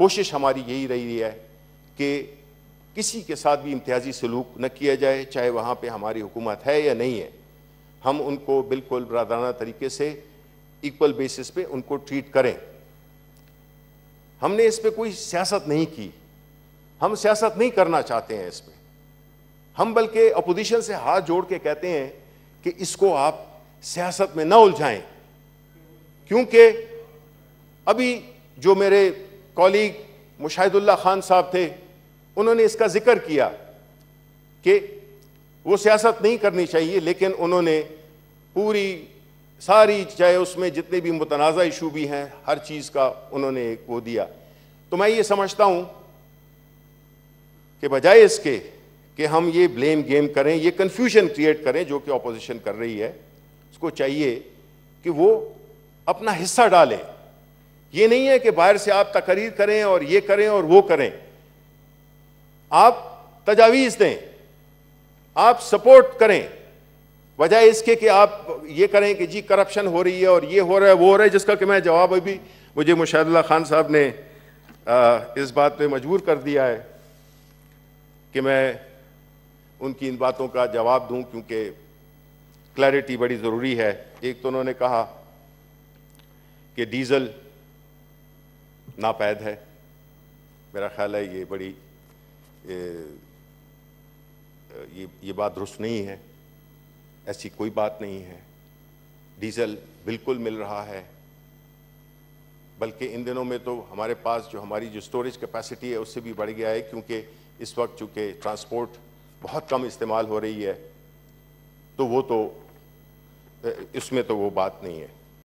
کوشش ہماری یہی رہی ہے کہ کسی کے ساتھ بھی امتیازی سلوک نہ کیا جائے، چاہے وہاں پہ ہماری حکومت ہے یا نہیں ہے، ہم ان کو بالکل برادرانہ طریقے سے ایکول بیسس پہ ان کو ٹریٹ کریں۔ ہم نے اس پہ کوئی سیاست نہیں کی، ہم سیاست نہیں کرنا چاہتے ہیں اس پہ، ہم بلکہ اپوزیشن سے ہاتھ جوڑ کے کہتے ہیں کہ اس کو آپ سیاست میں نہ الجھائیں، کیونکہ ابھی جو میرے کولیگ مشاہد اللہ خان صاحب تھے انہوں نے اس کا ذکر کیا کہ وہ سیاست نہیں کرنی چاہیے، لیکن انہوں نے پوری ساری، چاہے اس میں جتنے بھی متنازع ایشو بھی ہیں، ہر چیز کا انہوں نے ایک وہ دیا۔ تو میں یہ سمجھتا ہوں کہ بجائے اس کے کہ ہم یہ بلیم گیم کریں، یہ کنفیوژن کریٹ کریں جو کہ اپوزیشن کر رہی ہے، اس کو چاہیے کہ وہ اپنا حصہ ڈالیں۔ یہ نہیں ہے کہ باہر سے آپ تقریر کریں اور یہ کریں اور وہ کریں، آپ تجاویز دیں، آپ سپورٹ کریں، بجائے اس کے کہ آپ یہ کریں کہ جی کرپشن ہو رہی ہے اور یہ ہو رہا ہے وہ ہو رہا ہے، جس کا کہ میں جواب ابھی مجھے مشاہد اللہ خان صاحب نے اس بات پہ مجبور کر دیا ہے کہ میں ان کی ان باتوں کا جواب دوں، کیونکہ کلیئرٹی بڑی ضروری ہے۔ ایک تو انہوں نے کہا کہ ڈیزل ناپید ہے، میرا خیال ہے یہ بڑی یہ بات درست نہیں ہے، ایسی کوئی بات نہیں ہے، ڈیزل بالکل مل رہا ہے، بلکہ ان دنوں میں تو ہمارے پاس جو ہماری جو سٹوریج کیپیسٹی ہے اس سے بھی بڑھ گیا ہے، کیونکہ اس وقت چونکہ ٹرانسپورٹ بہت کم استعمال ہو رہی ہے، تو وہ تو اس میں تو وہ بات نہیں ہے۔